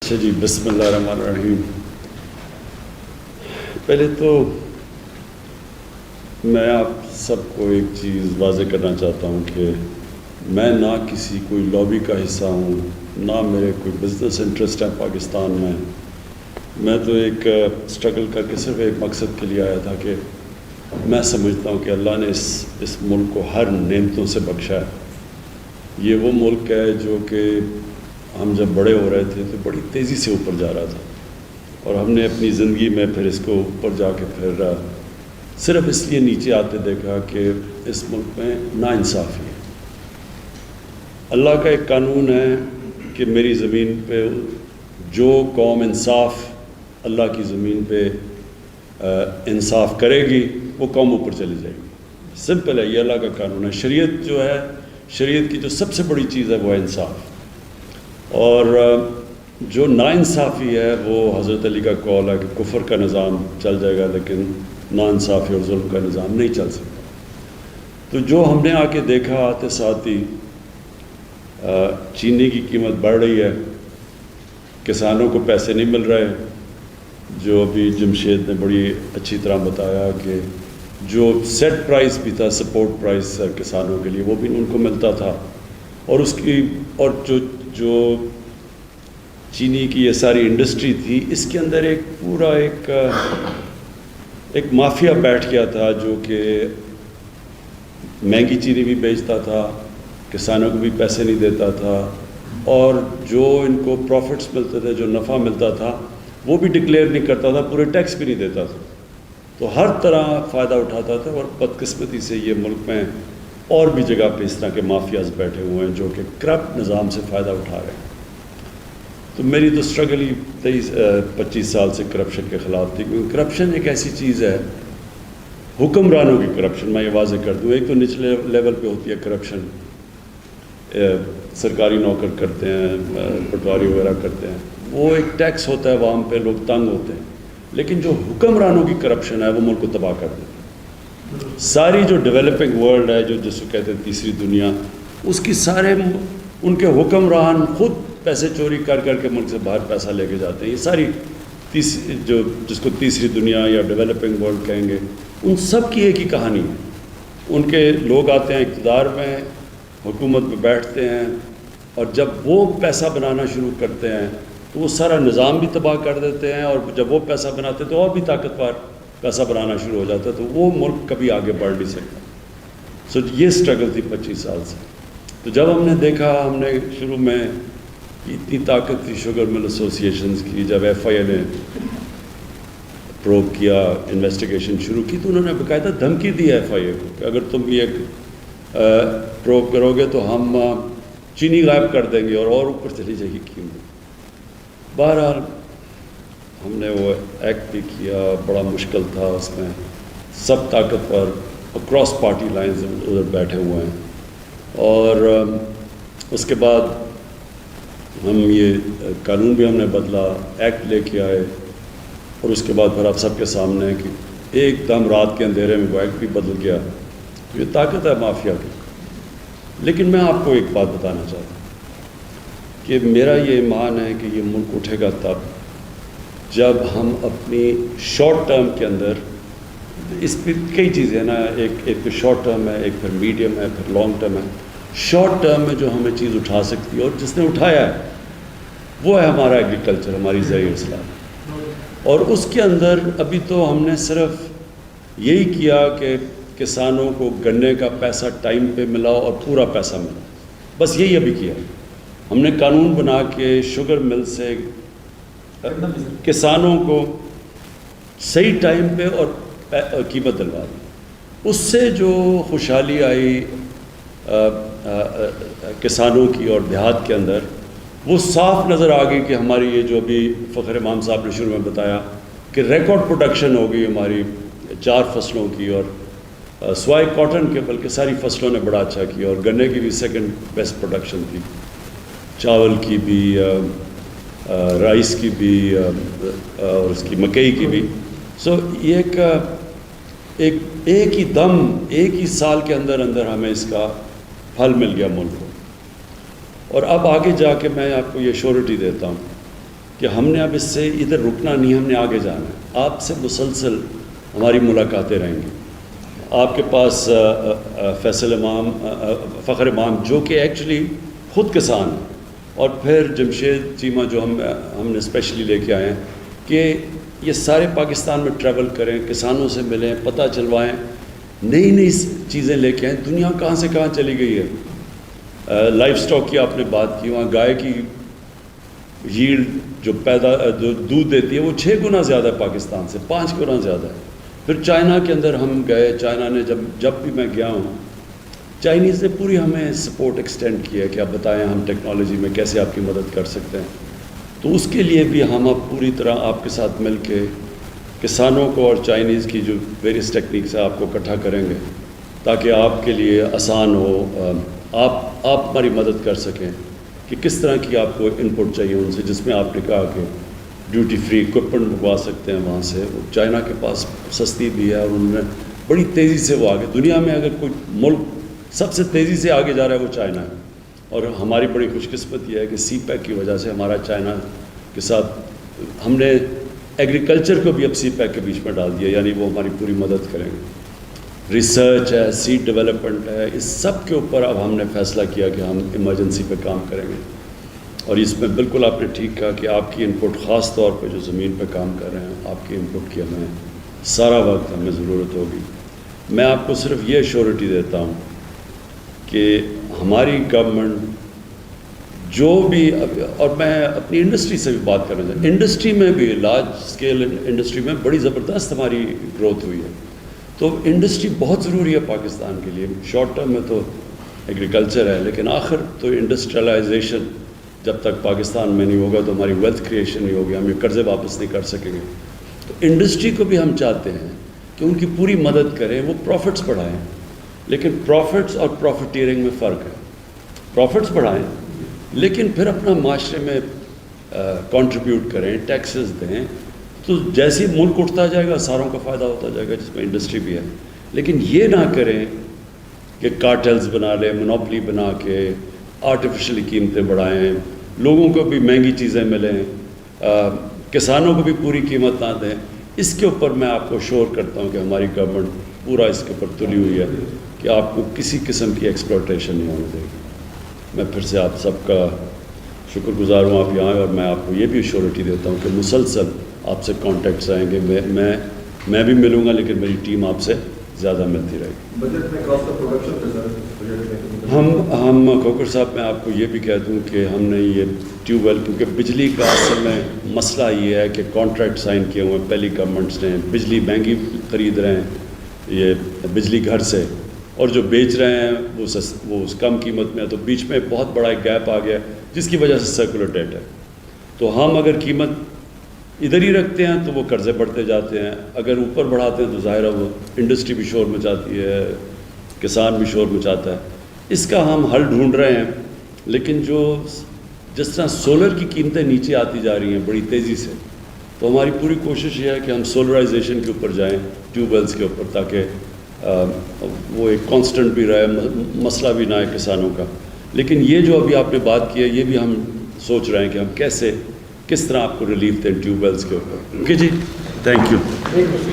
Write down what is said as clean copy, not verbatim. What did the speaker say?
اچھا جی، بسم اللہ الرحمن الرحیم۔ پہلے تو میں آپ سب کو ایک چیز واضح کرنا چاہتا ہوں کہ میں نہ کسی کوئی لابی کا حصہ ہوں، نہ میرے کوئی بزنس انٹرسٹ ہے پاکستان میں۔ میں تو ایک اسٹرگل کر کے صرف ایک مقصد کے لیے آیا تھا کہ میں سمجھتا ہوں کہ اللہ نے اس ملک کو ہر نعمتوں سے بخشا ہے۔ یہ وہ ملک ہے جو کہ ہم جب بڑے ہو رہے تھے تو بڑی تیزی سے اوپر جا رہا تھا، اور ہم نے اپنی زندگی میں پھر اس کو اوپر جا کے پھر صرف اس لیے نیچے آتے دیکھا کہ اس ملک میں ناانصافی ہے۔ اللہ کا ایک قانون ہے کہ میری زمین پہ جو قوم انصاف اللہ کی زمین پہ انصاف کرے گی وہ قوم اوپر چلی جائے گی۔ سمپل ہے، یہ اللہ کا قانون ہے۔ شریعت جو ہے، شریعت کی جو سب سے بڑی چیز ہے وہ ہے انصاف، اور جو ناانصافی ہے وہ حضرت علی کا قول ہے کہ کفر کا نظام چل جائے گا لیکن ناانصافی اور ظلم کا نظام نہیں چل سکتا۔ تو جو ہم نے آ کے دیکھا آتے ساتھ ہی چینی کی قیمت بڑھ رہی ہے، کسانوں کو پیسے نہیں مل رہے، جو ابھی جمشید نے بڑی اچھی طرح بتایا کہ جو سیٹ پرائس بھی تھا، سپورٹ پرائس کسانوں کے لیے، وہ بھی ان کو ملتا تھا، اور اس کی اور جو چینی کی یہ ساری انڈسٹری تھی، اس کے اندر ایک پورا ایک مافیا بیٹھ گیا تھا جو کہ مہنگی چینی بھی بیچتا تھا، کسانوں کو بھی پیسے نہیں دیتا تھا، اور جو ان کو پروفٹس ملتے تھے، جو نفع ملتا تھا، وہ بھی ڈکلیئر نہیں کرتا تھا، پورے ٹیکس بھی نہیں دیتا تھا۔ تو ہر طرح فائدہ اٹھاتا تھا، اور بدقسمتی سے یہ ملک میں اور بھی جگہ پہ اس طرح کے مافیاز بیٹھے ہوئے ہیں جو کہ کرپٹ نظام سے فائدہ اٹھا رہے ہیں۔ تو میری تو اسٹرگل ہی 25 سال سے کرپشن کے خلاف تھی، کیونکہ کرپشن ایک ایسی چیز ہے، حکمرانوں کی کرپشن، میں یہ واضح کر دوں۔ ایک تو نچلے لیول پہ ہوتی ہے کرپشن، سرکاری نوکر کرتے ہیں، پٹواری وغیرہ کرتے ہیں، وہ ایک ٹیکس ہوتا ہے عوام پہ، لوگ تنگ ہوتے ہیں۔ لیکن جو حکمرانوں کی کرپشن ہے وہ ملک کو تباہ کر دیتی ہے۔ ساری جو ڈیولپنگ ورلڈ ہے، جو جس کو کہتے ہیں تیسری دنیا، اس کی سارے ان کے حکمران خود پیسے چوری کر کر کے ملک سے باہر پیسہ لے کے جاتے ہیں۔ یہ ساری جس کو تیسری دنیا یا ڈیولپنگ ورلڈ کہیں گے، ان سب کی ایک ہی کہانی ہے۔ ان کے لوگ آتے ہیں اقتدار میں، حکومت میں بیٹھتے ہیں، اور جب وہ پیسہ بنانا شروع کرتے ہیں تو وہ سارا نظام بھی تباہ کر دیتے ہیں، اور جب وہ پیسہ بناتے ہیں تو اور بھی طاقتور پیسہ بنانا شروع ہو جاتا ہے، تو وہ ملک کبھی آگے بڑھ نہیں سکتا۔ یہ اسٹرگل تھی 25 سال سے۔ تو جب ہم نے دیکھا، ہم نے شروع میں اتنی طاقت تھی شوگر مل ایسوسی ایشنز کی، جب ایف آئی اے نے پروب کیا، انویسٹیگیشن شروع کی، تو انہوں نے باقاعدہ دھمکی دی ایف آئی اے کو کہ اگر تم یہ پروب کرو گے تو ہم چینی غائب کر دیں گے اور اوپر چلی جائے گی قیمت۔ بہرحال ہم نے وہ ایکٹ بھی کیا، بڑا مشکل تھا، اس میں سب طاقتور اکراس پارٹی لائنز ادھر بیٹھے ہوئے ہیں، اور اس کے بعد ہم یہ قانون بھی ہم نے بدلا، ایکٹ لے کے آئے، اور اس کے بعد پھر آپ سب کے سامنے ہے کہ ایک دم رات کے اندھیرے میں وہ ایکٹ بھی بدل گیا۔ یہ طاقت ہے مافیا کی۔ لیکن میں آپ کو ایک بات بتانا چاہتا ہوں کہ میرا یہ ایمان ہے کہ یہ ملک اٹھے گا تب جب ہم اپنی شارٹ ٹرم کے اندر، اس پہ کئی چیزیں ہیں نا، ایک تو شارٹ ٹرم ہے، ایک پھر میڈیم ہے، پھر لانگ ٹرم ہے۔ شارٹ ٹرم میں جو ہمیں چیز اٹھا سکتی ہے، اور جس نے اٹھایا ہے وہ ہے ہمارا ایگریکلچر، ہماری زرعی اصلاح، اور اس کے اندر ابھی تو ہم نے صرف یہی کیا کہ کسانوں کو گنے کا پیسہ ٹائم پہ ملا اور پورا پیسہ ملا، بس یہی ابھی کیا۔ ہم نے قانون بنا کے شوگر مل سے کسانوں کو صحیح ٹائم پہ اور قیمت دلوا دی۔ اس سے جو خوشحالی آئی کسانوں کی اور دیہات کے اندر، وہ صاف نظر آ گئی کہ ہماری یہ جو ابھی فخر امام صاحب نے شروع میں بتایا کہ ریکارڈ پروڈکشن ہو گئی ہماری 4 فصلوں کی، اور سوائے کاٹن کے بلکہ ساری فصلوں نے بڑا اچھا کیا، اور گنے کی بھی سیکنڈ بیسٹ پروڈکشن تھی، چاول کی بھی، رائس کی بھی، اور اس کی مکئی کی بھی۔ یہ ایک ہی دم، ایک ہی سال کے اندر ہمیں اس کا پھل مل گیا ملک کو۔ اور اب آگے جا کے میں آپ کو یہ شورٹی دیتا ہوں کہ ہم نے اب اس سے ادھر رکنا نہیں، ہم نے آگے جانا ہے. آپ سے مسلسل ہماری ملاقاتیں رہیں گی. آپ کے پاس فیصل امام، فخر امام جو کہ ایکچولی خود کسان ہیں، اور پھر جمشید چیمہ جو ہم نے اسپیشلی لے کے آئے ہیں کہ یہ سارے پاکستان میں ٹریول کریں، کسانوں سے ملیں، پتہ چلوائیں، نئی نئی چیزیں لے کے آئیں. دنیا کہاں سے کہاں چلی گئی ہے. لائف سٹاک کی آپ نے بات کی، وہاں گائے کی ییلڈ جو دودھ دیتی ہے وہ 6 گنا زیادہ ہے پاکستان سے، 5 گنا زیادہ ہے. پھر چائنا کے اندر ہم گئے، چائنا نے جب بھی میں گیا ہوں، چائنیز نے پوری ہمیں سپورٹ ایکسٹینڈ کیا کہ آپ بتائیں ہم ٹیکنالوجی میں کیسے آپ کی مدد کر سکتے ہیں. تو اس کے لیے بھی ہم اب پوری طرح آپ کے ساتھ مل کے کسانوں کو اور چائنیز کی جو ویریس ٹیکنیکس ہے آپ کو اکٹھا کریں گے تاکہ آپ کے لیے آسان ہو، آپ ہماری مدد کر سکیں کہ کس طرح کی آپ کو ان پٹ چاہیے ان سے، جس میں آپ نے کہا کہ ڈیوٹی فری اکوپمنٹ منگوا سکتے ہیں وہاں سے. وہ چائنا کے پاس سستی بھی ہے اور انہوں نے بڑی تیزی سے وہ آگے، دنیا میں اگر کوئی ملک سب سے تیزی سے آگے جا رہا ہے وہ چائنا ہے. اور ہماری بڑی خوش قسمت یہ ہے کہ سی پیک کی وجہ سے ہمارا چائنا کے ساتھ ہم نے ایگریکلچر کو بھی اب سی پیک کے بیچ میں ڈال دیا، یعنی وہ ہماری پوری مدد کریں گے. ریسرچ ہے، سیڈ ڈیولپمنٹ ہے، اس سب کے اوپر اب ہم نے فیصلہ کیا کہ ہم ایمرجنسی پہ کام کریں گے. اور اس میں بالکل آپ نے ٹھیک کہا کہ آپ کی ان پٹ، خاص طور پہ جو زمین پہ کام کر رہے ہیں، آپ کی ان پٹ کی ہمیں سارا وقت ہمیں ضرورت ہوگی. میں آپ کو صرف یہ ایشورٹی دیتا ہوں کہ ہماری گورنمنٹ جو بھی، اور میں اپنی انڈسٹری سے بھی بات کرنا چاہتا ہوں، انڈسٹری میں بھی لارج اسکیل انڈسٹری میں بڑی زبردست ہماری گروتھ ہوئی ہے. تو انڈسٹری بہت ضروری ہے پاکستان کے لیے. شارٹ ٹرم میں تو ایگریکلچر ہے، لیکن آخر تو انڈسٹریلائزیشن جب تک پاکستان میں نہیں ہوگا تو ہماری ویلتھ کریشن نہیں ہوگی، ہم یہ قرضے واپس نہیں کر سکیں گے. تو انڈسٹری کو بھی ہم چاہتے ہیں کہ ان کی پوری مدد کریں، وہ پروفٹس بڑھائیں. لیکن پروفٹس اور پروفیٹیرنگ میں فرق ہے. پروفٹس بڑھائیں لیکن پھر اپنا معاشرے میں کنٹریبیوٹ کریں، ٹیکسز دیں. تو جیسے ملک اٹھتا جائے گا ساروں کا فائدہ ہوتا جائے گا، جس میں انڈسٹری بھی ہے. لیکن یہ نہ کریں کہ کارٹلز بنا لیں، مونوپلی بنا کے آرٹیفیشلی قیمتیں بڑھائیں، لوگوں کو بھی مہنگی چیزیں ملیں، کسانوں کو بھی پوری قیمت نہ دیں. اس کے اوپر میں آپ کو شور کرتا ہوں کہ ہماری گورنمنٹ پورا اس کے اوپر تلی ہوئی ہے کہ آپ کو کسی قسم کی ایکسپلوٹیشن نہیں ہونے دے گی. میں پھر سے آپ سب کا شکر گزار ہوں آپ یہاں، اور میں آپ کو یہ بھی ایشورٹی دیتا ہوں کہ مسلسل آپ سے کانٹیکٹس آئیں گے. میں بھی ملوں گا، لیکن میری ٹیم آپ سے زیادہ ملتی رہے گی. بجٹ میں کاسٹ آف پروڈکشن ہم کھوکھر صاحب میں آپ کو یہ بھی کہہ دوں کہ ہم نے یہ ٹیوب ویل، کیونکہ بجلی کا اصل میں مسئلہ یہ ہے کہ کانٹریکٹ سائن کیے ہوئے ہیں پہلی گورنمنٹس نے، بجلی مہنگی خرید رہے ہیں یہ بجلی گھر سے، اور جو بیچ رہے ہیں وہ کم قیمت میں ہے. تو بیچ میں بہت بڑا ایک گیپ آ گیا جس کی وجہ سے سرکولر ڈیٹ ہے. تو ہم اگر قیمت ادھر ہی رکھتے ہیں تو وہ قرضے بڑھتے جاتے ہیں، اگر اوپر بڑھاتے ہیں تو ظاہر ہے وہ انڈسٹری بھی شور مچاتی ہے، کسان بھی شور مچاتا ہے. اس کا ہم حل ڈھونڈ رہے ہیں. لیکن جس طرح سولر کی قیمتیں نیچے آتی جا رہی ہیں بڑی تیزی سے، تو ہماری پوری کوشش یہ ہے کہ ہم سولرائزیشن کے اوپر جائیں، ٹیوب ویلز کے اوپر، تاکہ وہ ایک کانسٹنٹ بھی رہے، مسئلہ بھی نہ ہے کسانوں کا. لیکن یہ جو ابھی آپ نے بات کی ہے، یہ بھی ہم سوچ رہے ہیں کہ ہم کس طرح آپ کو ریلیف دیں ٹیوب ویلز کے اوپر. Okay ji, thank you.